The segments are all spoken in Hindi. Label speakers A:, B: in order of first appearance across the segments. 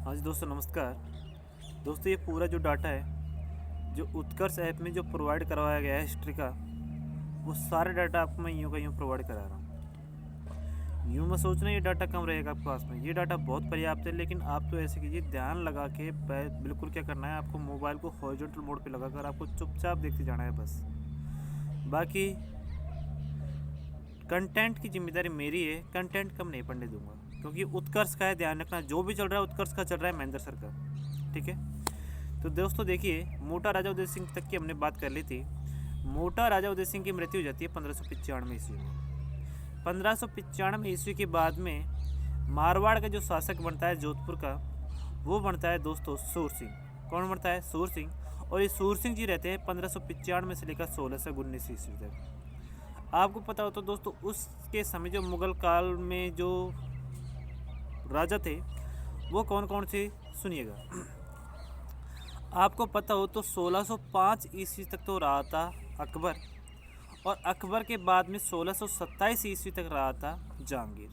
A: हाँ जी दोस्तों, नमस्कार। दोस्तों, ये पूरा जो डाटा है जो उत्कर्ष ऐप में जो प्रोवाइड करवाया गया है हिस्ट्री का, वो सारे डाटा आपको मैं यूँ का यूँ प्रोवाइड करा रहा हूँ। यूँ मैं सोच रहा हूँ ये डाटा कम रहेगा आपके पास में। ये डाटा बहुत पर्याप्त है, लेकिन आप तो ऐसे कीजिए, ध्यान लगा के बिल्कुल क्या करना है, आपको मोबाइल को हॉरिजॉन्टल मोड पे लगा कर आपको चुपचाप देखते जाना है बस। बाकी कंटेंट की जिम्मेदारी मेरी है, कंटेंट कम नहीं पढ़ने दूंगा, क्योंकि उत्कर्ष का है, ध्यान रखना। जो भी चल रहा है उत्कर्ष का चल रहा है, महेंद्र सर का। ठीक है, तो दोस्तों देखिए, मोटा राजा उदय सिंह तक की हमने बात कर ली थी। मोटा राजा उदय सिंह की मृत्यु हो जाती है 1595 ईस्वी में। 1595 ईस्वी के बाद में मारवाड़ का जो शासक बनता है जोधपुर का, वो बनता है दोस्तों सूर सिंह। कौन बनता है? सूर सिंह। और ये सूर सिंह जी रहते हैं 1595 से लेकर 1619 ईस्वी तक। आपको पता हो तो दोस्तों, उसके समय जो मुगल काल में जो राजा थे वो कौन कौन से, सुनिएगा। आपको पता हो तो 1605 ईस्वी तक तो रहा था अकबर, और अकबर के बाद में 1627 ईस्वी तक रहा था जहांगीर।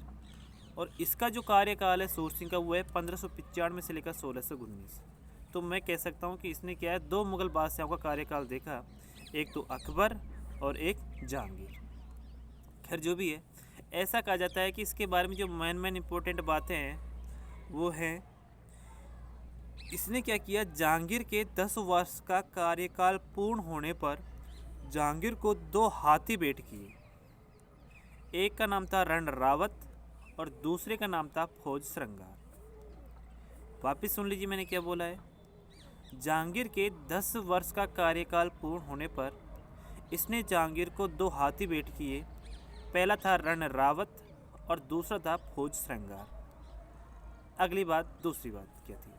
A: और इसका जो कार्यकाल है सूर सिंह का, वो है 1595 से लेकर 1619। तो मैं कह सकता हूँ कि इसने क्या है, दो मुगल बादशाहों का कार्यकाल देखा, एक तो अकबर और एक जहांगीर। खैर जो भी है, ऐसा कहा जाता है कि इसके बारे में जो मेन इम्पोर्टेंट बातें हैं वो हैं, इसने क्या किया, जहांगीर के 10 वर्ष का कार्यकाल पूर्ण होने पर जहांगीर को 2 हाथी भेंट किए। एक का नाम था रण रावत और दूसरे का नाम था फौज श्रृंगार। वापिस सुन लीजिए मैंने क्या बोला है। जहांगीर के 10 वर्ष का कार्यकाल पूर्ण होने पर इसने जहांगीर को 2 हाथी भेंट किए। पहला था रण रावत और दूसरा था फौज श्रृंगार। अगली बात, दूसरी बात क्या थी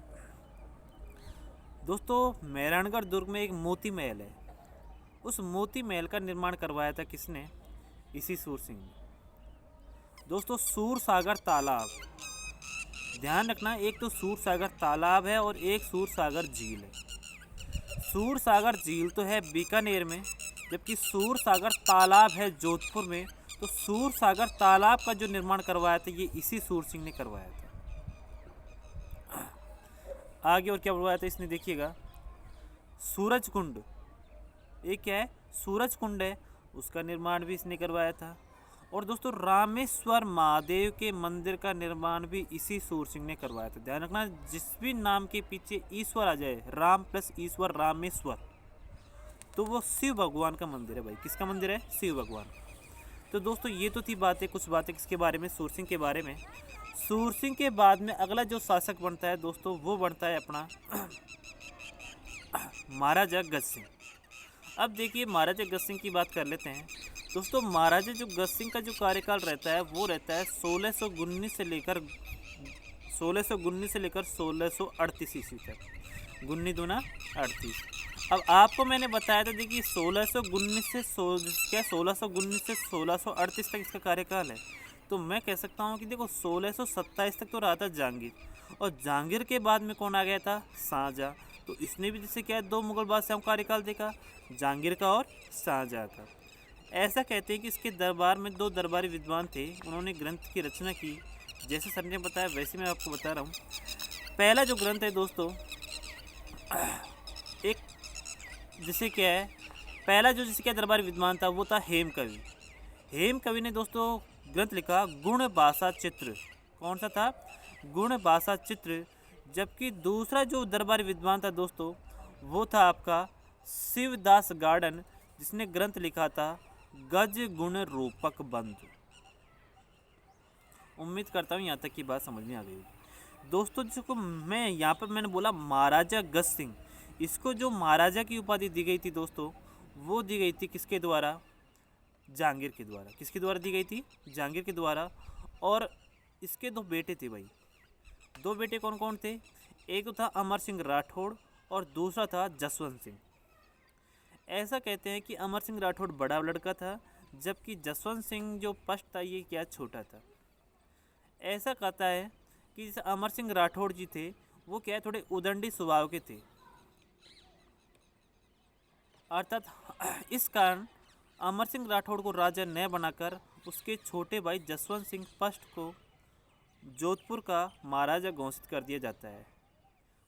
A: दोस्तों, मेहरानगढ़ दुर्ग में एक मोती महल है। उस मोती महल का निर्माण करवाया था किसने? इसी सूर सिंह ने। दोस्तों, सूर सागर तालाब, ध्यान रखना, एक तो सूर सागर तालाब है और एक सूर सागर झील है। सूर सागर झील तो है बीकानेर में, जबकि सूर सागर तालाब है जोधपुर में। तो सूर सागर तालाब का जो निर्माण करवाया था ये इसी सूर सिंह ने करवाया था। आगे और क्या करवाया था इसने, देखिएगा। सूरज कुंड, ये क्या है? सूरज कुंड है, उसका निर्माण भी इसने करवाया था। और दोस्तों, रामेश्वर महादेव के मंदिर का निर्माण भी इसी सूर सिंह ने करवाया था। ध्यान रखना, जिस भी नाम के पीछे ईश्वर आ जाए, राम प्लस ईश्वर रामेश्वर, तो वो शिव भगवान का मंदिर है भाई। किसका मंदिर है? शिव भगवान। तो दोस्तों, ये तो थी बातें, कुछ बातें किसके बारे में? सूर सिंह के बारे में। सूर सिंह के बाद में अगला जो शासक बनता है दोस्तों, वो बनता है अपना महाराजा गज सिंह। अब देखिए, महाराजा गज सिंह की बात कर लेते हैं। दोस्तों, महाराजा जो गज सिंह का जो कार्यकाल रहता है वो रहता है 1619 से लेकर 1638 ईस्वी तक। गुन्नी दूना 38। अब आपको मैंने बताया था, देखिए 1619 से 1638 तक इसका कार्यकाल है। तो मैं कह सकता हूँ कि देखो 1627 तक तो रहा था जहांगीर, और जहांगीर के बाद में कौन आ गया था? शाहजहाँ। तो इसने भी जैसे क्या है, 2 मुगल बादशाहों का कार्यकाल देखा, जहांगीर का और शाहजहाँ का। ऐसा कहते हैं कि इसके दरबार में 2 दरबारी विद्वान थे, उन्होंने ग्रंथ की रचना की। जैसे सर ने बताया वैसे मैं आपको बता रहा हूँ। पहला जो ग्रंथ है दोस्तों, एक जैसे क्या है, पहला जो जैसे क्या दरबारी विद्वान था वो था हेम कवि। हेम कवि ने दोस्तों ग्रंथ लिखा गुण भाषा चित्र। कौन सा था? गुण भाषा चित्र। जबकि दूसरा जो दरबारी विद्वान था दोस्तों, वो था आपका शिवदास गार्डन, जिसने ग्रंथ लिखा था गज गुण रूपक बंध। उम्मीद करता हूँ यहाँ तक की बात समझ में आ गई दोस्तों। जिसको मैं यहाँ पर मैंने बोला महाराजा गज सिंह, इसको जो महाराजा की उपाधि दी गई थी दोस्तों, वो दी गई थी किसके द्वारा? जहांगीर के द्वारा। किसके द्वारा दी गई थी? जहांगीर के द्वारा। और इसके 2 बेटे थे भाई। 2 बेटे कौन कौन थे? एक तो था अमर सिंह राठौड़ और दूसरा था जसवंत सिंह। ऐसा कहते हैं कि अमर सिंह राठौड़ बड़ा लड़का था, जबकि जसवंत सिंह जो फर्स्ट था ये क्या, छोटा था। ऐसा कहता है कि जैसे अमर सिंह राठौड़ जी थे, वो क्या है, थोड़े उदंडी स्वभाव के थे, अर्थात इस कारण अमर सिंह राठौड़ को राजा न बनाकर उसके छोटे भाई जसवंत सिंह फर्स्ट को जोधपुर का महाराजा घोषित कर दिया जाता है।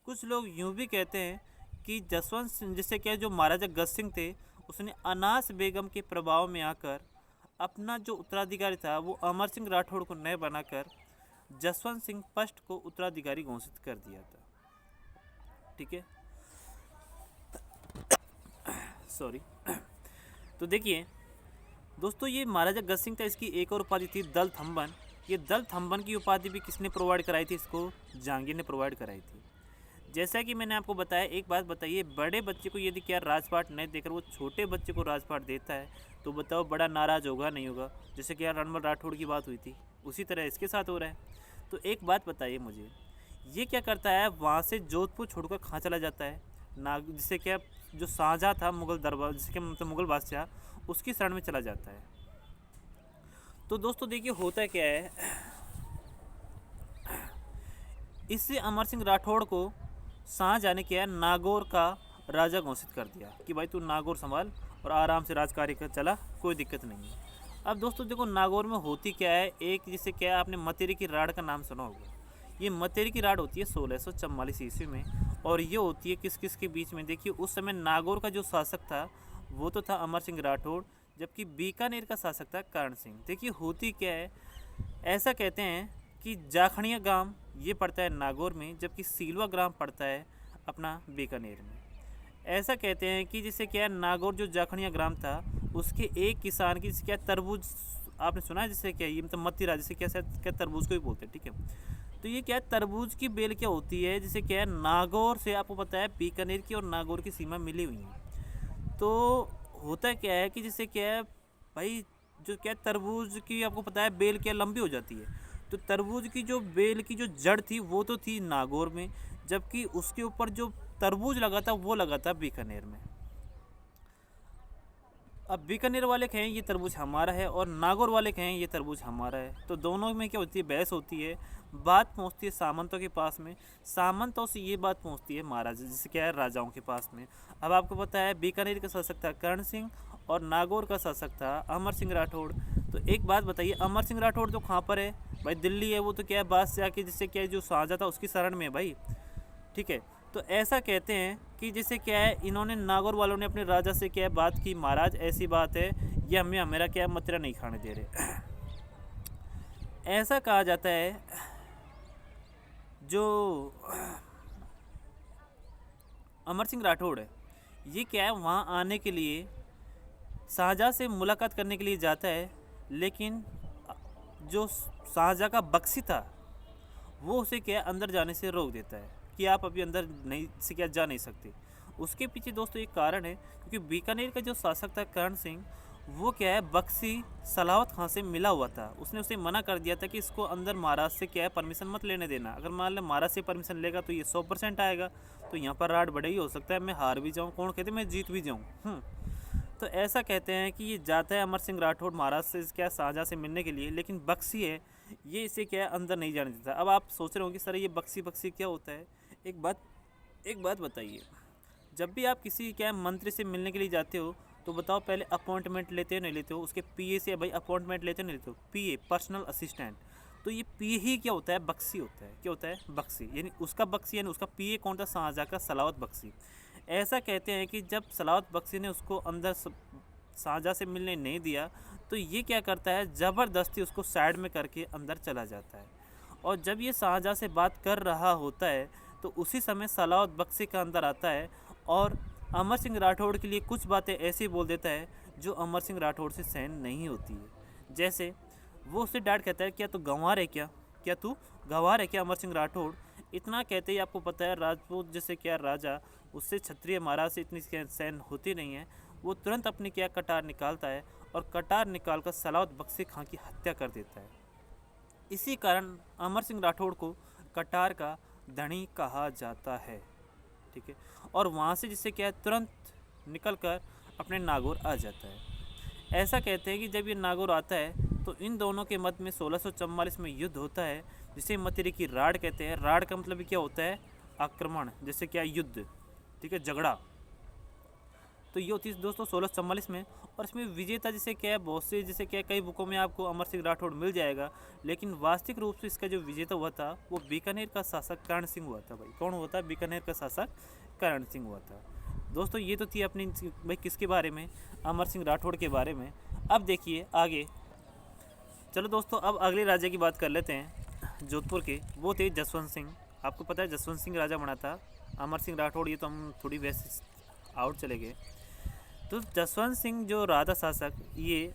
A: कुछ लोग यूँ भी कहते हैं कि जसवंत सिंह जिससे क्या जो महाराजा गज सिंह थे उसने अनास बेगम के प्रभाव में आकर अपना जो उत्तराधिकारी था वो अमर सिंह राठौड़ को नए बनाकर जसवंत सिंह फर्स्ट को उत्तराधिकारी घोषित कर दिया था। ठीक है, सॉरी। तो देखिए दोस्तों, ये महाराजा गज सिंह था, इसकी एक और उपाधि थी दल थम्बन। ये दल थम्बन की उपाधि भी किसने प्रोवाइड कराई थी? इसको जहांगीर ने प्रोवाइड कराई थी। जैसा कि मैंने आपको बताया, एक बात बताइए, बड़े बच्चे को यदि क्या राजपाट नहीं देकर वो छोटे बच्चे को राजपाट देता है तो बताओ बड़ा नाराज़ होगा नहीं होगा? जैसे कि यार रणबल राठौड़ की बात हुई थी, उसी तरह इसके साथ हो रहा है। तो एक बात बताइए मुझे, ये क्या करता है? वहाँ से जोधपुर छोड़कर कहाँ चला जाता है? जिससे क्या जो शाहजहाँ था मुग़ल दरबार, जिसके मतलब मुग़ल बादशाह, उसकी शरण में चला जाता है। तो दोस्तों देखिए होता क्या है, इससे अमर सिंह राठौड़ को शाहजहाँ ने क्या है नागौर का राजा घोषित कर दिया कि भाई तू नागौर संभाल और आराम से राज कार्य कर चला, कोई दिक्कत नहीं है। अब दोस्तों देखो नागौर में होती क्या है, एक जिसे क्या है, आपने मतेरी की राड़ का नाम सुना होगा। ये मतेरी की राड़ होती है 1644 ईस्वी में, और ये होती है किस किस के बीच में? देखिए उस समय नागौर का जो शासक था वो तो था अमर सिंह राठौड़, जबकि बीकानेर का शासक था कर्ण सिंह। देखिए होती क्या है, ऐसा कहते हैं कि जाखड़िया ग्राम ये पड़ता है नागौर में, जबकि सीलवा ग्राम पड़ता है अपना बीकानेर में। ऐसा कहते हैं कि जैसे क्या नागौर जो जाखड़िया ग्राम था उसके एक किसान की जैसे क्या तरबूज, आपने सुना है जैसे क्या, ये मतलब मतीरा जिसे क्या शायद क्या तरबूज को ही बोलते हैं। ठीक है, तो ये क्या तरबूज की बेल क्या होती है, जैसे क्या है नागौर से आपको पता है बीकानेर की और नागौर की सीमा मिली हुई है। तो होता क्या है कि जैसे क्या है भाई, जो क्या तरबूज की आपको पता है बेल क्या लंबी हो जाती है, तो तरबूज की जो बेल की जो जड़ थी वो तो थी नागौर में, जबकि उसके ऊपर जो तरबूज लगा था वो लगा था बीकानेर में। अब बीकानेर वाले कहें ये तरबूज हमारा है और नागौर वाले कहें ये तरबूज हमारा है, तो दोनों में क्या होती है, बहस होती है। बात पहुंचती है सामंतों के पास में, सामंतों से ये बात पहुंचती है महाराजा जैसे क्या है राजाओं के पास में। अब आपको पता है बीकानेर का शासक था कर्ण सिंह और नागौर का शासक था अमर सिंह राठौड़। तो एक बात बताइए, अमर सिंह राठौड़ तो कहाँ पर है भाई? दिल्ली है, वो तो क्या है बादशाह के जिससे क्या है जो शाहजहाँ था उसकी शरण में है भाई। ठीक है, तो ऐसा कहते हैं कि जैसे क्या है इन्होंने नागौर वालों ने अपने राजा से क्या है बात की, महाराज ऐसी बात है, ये हमें मेरा क्या मदिरा नहीं खाने दे रहे। ऐसा कहा जाता है जो अमर सिंह राठौड़ है ये क्या है वहाँ आने के लिए शाहजहाँ से मुलाकात करने के लिए जाता है, लेकिन जो शाहजहाँ का बख्शी था वो उसे क्या अंदर जाने से रोक देता है कि आप अभी अंदर नहीं से क्या जा नहीं सकते। उसके पीछे दोस्तों एक कारण है, क्योंकि बीकानेर का जो शासक था कर्ण सिंह वो क्या है बख्शी सलावत खां से मिला हुआ था। उसने उसे मना कर दिया था कि इसको अंदर महाराज से क्या है परमिशन मत लेने देना, अगर मान लो महाराज से परमिशन लेगा तो ये 100% आएगा, तो यहाँ पर राड बड़ा ही हो सकता है, मैं हार भी जाऊँ, कौन कहते मैं जीत भी जाऊँ। तो ऐसा कहते हैं कि ये जाता है अमर सिंह राठौड़ महाराज से क्या शाहजहाँ से मिलने के लिए, लेकिन बख्शी है ये इसे क्या अंदर नहीं जाने देता। अब आप सोच रहे हो कि सर ये बख्शी क्या होता है? एक बात बताइए, जब भी आप किसी क्या मंत्री से मिलने के लिए जाते हो तो बताओ पहले अपॉइंटमेंट लेते हो नहीं लेते हो? उसके पीए से भाई अपॉइंटमेंट लेते हो नहीं लेते हो? पीए पर्सनल असिस्टेंट, तो ये पीए ही क्या होता है? बख्शी होता है। क्या होता है? बख्शी, यानी उसका बख्शी यानी उसका पीए कौन था? शाहजहाँ का सलावत बख्शी। ऐसा कहते हैं कि जब सलावत बख्शी ने उसको अंदर शाहजहाँ से मिलने नहीं दिया तो ये क्या करता है ज़बरदस्ती उसको साइड में करके अंदर चला जाता है, और जब ये शाहजहाँ से बात कर रहा होता है तो उसी समय सलावत बख्शी का अंदर आता है और अमर सिंह राठौड़ के लिए कुछ बातें ऐसी बोल देता है जो अमर सिंह राठौड़ से सहन नहीं होती है। जैसे वो उससे डांट कहता है क्या तू गंवार है क्या तू गंवार है क्या अमर सिंह राठौड़? इतना कहते ही आपको पता है राजपूत जैसे क्या राजा उससे क्षत्रिय महाराज से इतनी सहन होती नहीं है, वो तुरंत अपनी क्या कटार निकालता है और कटार निकाल कर सलावत बख्शी खां की हत्या कर देता है। इसी कारण अमर सिंह राठौड़ को कटार का धनी कहा जाता है। ठीक है, और वहाँ से जिससे क्या है तुरंत निकल कर अपने नागौर आ जाता है। ऐसा कहते हैं कि जब ये नागौर आता है तो इन दोनों के मध्य में 1644 में युद्ध होता है, जिसे मतेरी की राड़ कहते हैं। राड़ का मतलब क्या होता है? आक्रमण, जैसे क्या युद्ध, ठीक है, झगड़ा। तो ये होती है दोस्तों 1644 में। और इसमें विजेता जैसे क्या है, बहुत से जैसे क्या कई बुकों में आपको अमर सिंह राठौड़ मिल जाएगा, लेकिन वास्तविक रूप से इसका जो विजेता हुआ था वो बीकानेर का शासक कर्ण सिंह हुआ था। भाई कौन हुआ था? बीकानेर का शासक कर्ण सिंह हुआ था। दोस्तों ये तो थी अपनी भाई किसके बारे में, अमर सिंह राठौड़ के बारे में। अब देखिए आगे चलो दोस्तों, अब अगले राजा की बात कर लेते हैं जोधपुर के। वो थे जसवंत सिंह। आपको पता है जसवंत सिंह राजा बना था। अमर सिंह राठौड़ ये तो हम थोड़ी वैसे आउट चले गए। तो जसवंत सिंह जो राजा शासक, ये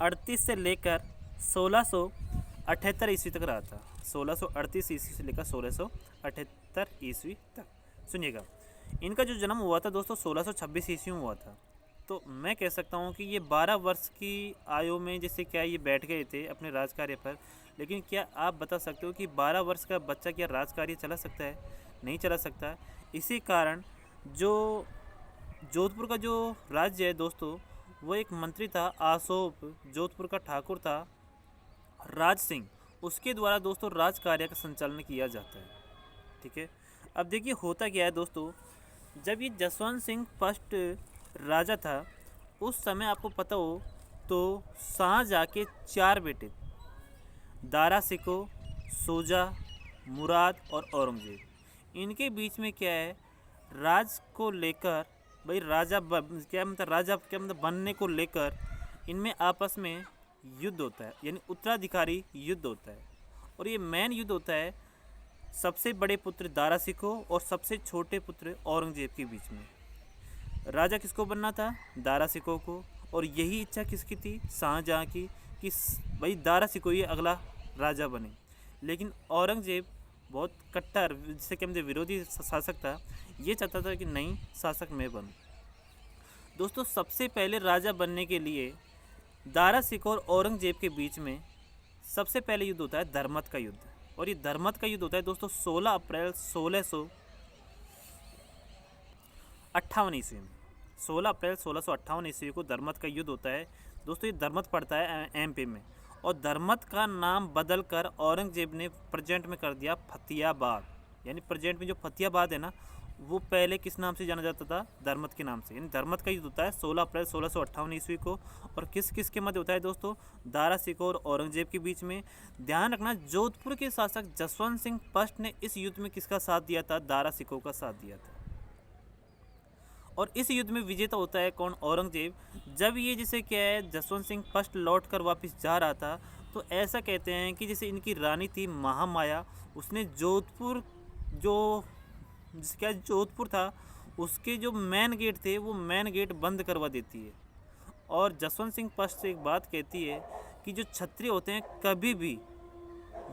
A: 38 से लेकर 1678 ईस्वी तक रहा था। 1638 ईस्वी से लेकर 1678 ईस्वी तक। सुनिएगा, इनका जो जन्म हुआ था दोस्तों 1626 ईस्वी में हुआ था। तो मैं कह सकता हूँ कि ये 12 वर्ष की आयु में जैसे क्या ये बैठ गए थे अपने राजकार्य पर। लेकिन क्या आप बता सकते हो कि 12 वर्ष का बच्चा क्या राजकार्य चला सकता है? नहीं चला सकता। इसी कारण जो जोधपुर का जो राज्य है दोस्तों, वो एक मंत्री था आसोप, जोधपुर का ठाकुर था राज सिंह, उसके द्वारा दोस्तों राज कार्य का संचालन किया जाता है। ठीक है, अब देखिए होता क्या है दोस्तों, जब ये जसवंत सिंह फर्स्ट राजा था उस समय आपको पता हो तो शाहजहाँ के 4 बेटे, दारा सिको, शुजा, मुराद और औरंगजेब। इनके बीच में क्या है, राज को लेकर भाई राजा क्या मतलब बनने को लेकर इनमें आपस में युद्ध होता है, यानी उत्तराधिकारी युद्ध होता है। और ये मेन युद्ध होता है सबसे बड़े पुत्र दारा सिको और सबसे छोटे पुत्र औरंगजेब के बीच में। राजा किसको बनना था? दारा सिको को। और यही इच्छा किसकी थी? शाहजहाँ की, कि भाई दारा सिको ये अगला राजा बने। लेकिन औरंगजेब बहुत कट्टर जिसे कि विरोधी शासक था, ये चाहता था कि नहीं, शासक मैं बनूं। दोस्तों सबसे पहले राजा बनने के लिए दारा सिको और औरंगजेब के बीच में सबसे पहले युद्ध होता है धर्मत का युद्ध। और ये धर्मत का युद्ध होता है दोस्तों 16 अप्रैल 1658 ईस्वी में। 16 अप्रैल 1658 ईस्वी को धर्मत का युद्ध होता है दोस्तों। ये धर्मत पड़ता है एमपी में। और धर्मत का नाम बदलकर औरंगजेब ने प्रेजेंट में कर दिया फतेहाबाद। यानी प्रेजेंट में जो फतेहाबाद है ना, वो पहले किस नाम से जाना जाता था? धर्मत के नाम से। यानी धर्मत का युद्ध होता है 16 अप्रैल 1658 ईस्वी को। और किस किस के मध्य होता है दोस्तों? दारा सिको और औरंगजेब के बीच में। ध्यान रखना, जोधपुर के शासक जसवंत सिंह फर्स्ट ने इस युद्ध में किसका साथ दिया था? दारा सिको का साथ दिया था। और इस युद्ध में विजेता होता है कौन? औरंगजेब। जब ये जैसे क्या है जसवंत सिंह फर्स्ट लौट कर वापस जा रहा था, तो ऐसा कहते हैं कि जैसे इनकी रानी थी महामाया, उसने जोधपुर जो जिसके क्या जोधपुर था उसके जो मेन गेट थे वो मेन गेट बंद करवा देती है। और जसवंत सिंह फर्स्ट से एक बात कहती है कि जो क्षत्रिय होते हैं कभी भी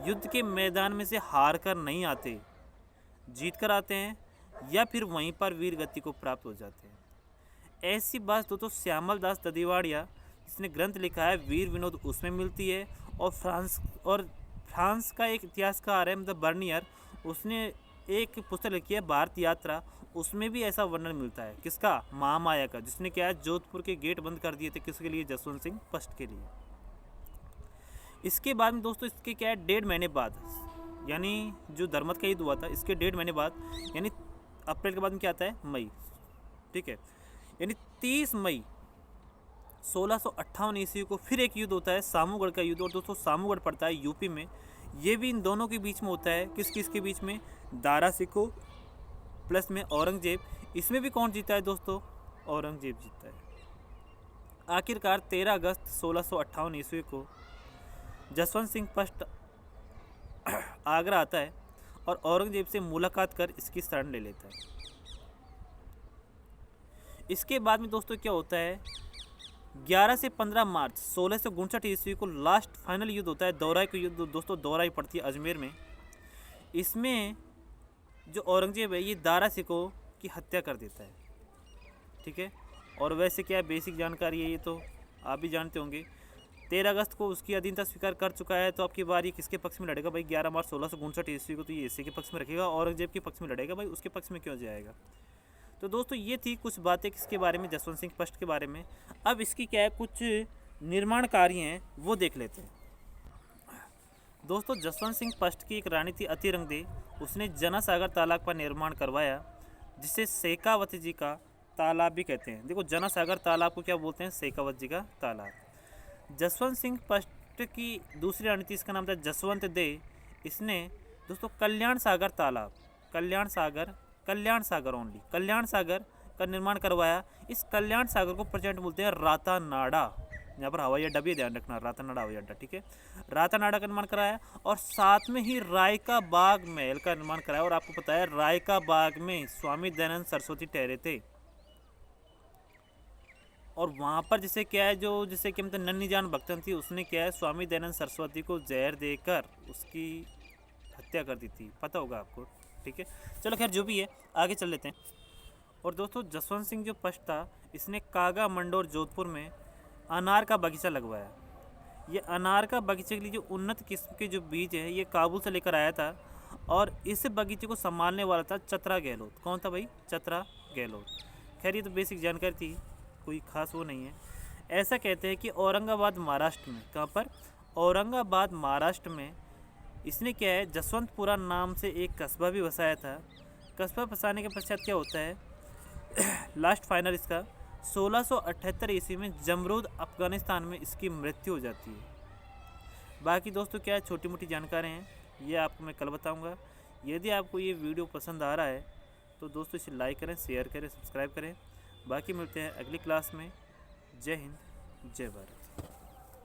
A: युद्ध के मैदान में से हार कर नहीं आते, जीत कर आते हैं या फिर वहीं पर वीर गति को प्राप्त हो जाते हैं। ऐसी बात तो श्यामल दास ददीवाड़िया जिसने ग्रंथ लिखा है वीर विनोद, उसमें मिलती है। और फ्रांस का एक इतिहासकार है मतलब बर्नियर, उसने एक पुस्तक लिखी है भारत यात्रा, उसमें भी ऐसा वर्णन मिलता है। किसका? महामाया का, जिसने क्या है जोधपुर के गेट बंद कर दिए थे। किसके लिए? जसवंत सिंह फर्स्ट के लिए। इसके बाद में दोस्तों इसके क्या है 1.5 महीने बाद, यानी जो धर्मत का युद्ध हुआ था इसके 1.5 महीने बाद, यानी अप्रैल के बाद में क्या आता है? मई। ठीक है, यानी 30 मई 1658 ईस्वी को फिर एक युद्ध होता है सामूगढ़ का युद्ध। और दोस्तों सामूगढ़ पड़ता है यूपी में। ये भी इन दोनों के बीच में होता है। किस किस के बीच में? दारा सिको प्लस में औरंगजेब। इसमें भी कौन जीता है दोस्तों? औरंगजेब जीता है। आखिरकार 13 अगस्त 1658 ईस्वी को जसवंत सिंह फर्स्ट आगरा आता है और औरंगजेब से मुलाकात कर इसकी शरण ले लेता है। इसके बाद में दोस्तों क्या होता है, 11 से 15 मार्च 1659 ईस्वी को लास्ट फाइनल युद्ध होता है दौराई का युद्ध। दोस्तों दौराई पड़ती है अजमेर में। इसमें जो औरंगजेब है ये दारा सिको की हत्या कर देता है। ठीक है, और वैसे क्या बेसिक जानकारी है ये तो आप भी जानते होंगे। 13 अगस्त को उसकी अधीनता स्वीकार कर चुका है। तो आपकी बार ये किसके पक्ष में लड़ेगा भाई? 11 मार्च 1659 ईस्वी को तो ये इसी के पक्ष में रखेगा, औरंगजेब के पक्ष में लड़ेगा भाई, उसके पक्ष में क्यों जाएगा? तो दोस्तों ये थी कुछ बातें किसके बारे में? जसवंत सिंह फर्स्ट के बारे में। अब इसकी क्या है कुछ निर्माण कार्य हैं वो देख लेते हैं। दोस्तों जसवंत सिंह फर्स्ट की एक रानी थी अतिरंगदे, उसने जनासागर तालाब का निर्माण करवाया जिसे शेखावती जी का तालाब भी कहते हैं। देखो जनासागर तालाब को क्या बोलते हैं, शेखावत जी का तालाब। जसवंत सिंह फर्स्ट की दूसरी रानी थी, इसका नाम था जसवंत दे। इसने दोस्तों कल्याण सागर तालाब, कल्याण सागर ओनली, कल्याण सागर का निर्माण करवाया। इस कल्याण सागर को प्रेजेंट बोलते हैं रातानाडा। यहाँ पर हवाई अड्डा भी ध्यान रखना, रातानाडा हवाई अड्डा, ठीक है। रातानाडा का निर्माण कराया और साथ में ही राय का बाग महल का निर्माण कराया। और आपको पता है राय का बाग में स्वामी दयानंद सरस्वती ठहरे थे। और वहाँ पर जैसे क्या है, जो जैसे कि मतलब नन्ही जान भक्तन थी, उसने क्या है स्वामी दयानंद सरस्वती को जहर देकर उसकी हत्या कर दी थी, पता होगा आपको, ठीक है। चलो खैर जो भी है, आगे चल लेते हैं। और दोस्तों जसवंत सिंह जो फर्स्ट था, इसने कागा मंडोर जोधपुर में अनार का बगीचा लगवाया। ये अनार का बगीचे के लिए जो उन्नत किस्म के जो बीज है, ये काबुल से लेकर आया था। और इस बगीचे को संभालने वाला था चतरा गहलोत। कौन था भाई, चतरा गहलोत। खैर ये तो बेसिक जानकारी थी, कोई खास वो नहीं है। ऐसा कहते हैं कि औरंगाबाद महाराष्ट्र में, कहाँ पर, औरंगाबाद महाराष्ट्र में इसने क्या है जसवंतपुरा नाम से एक कस्बा भी बसाया था। कस्बा बसाने के पश्चात क्या होता है लास्ट फाइनल इसका 1678 ईस्वी में जमरूद अफगानिस्तान में इसकी मृत्यु हो जाती है। बाकी दोस्तों क्या है, छोटी मोटी जानकारी हैं, ये आपको मैं कल बताऊंगा। यदि आपको ये वीडियो पसंद आ रहा है तो दोस्तों इसे लाइक करें, शेयर करें, सब्सक्राइब करें। बाकी मिलते हैं अगली क्लास में। जय हिंद, जय भारत।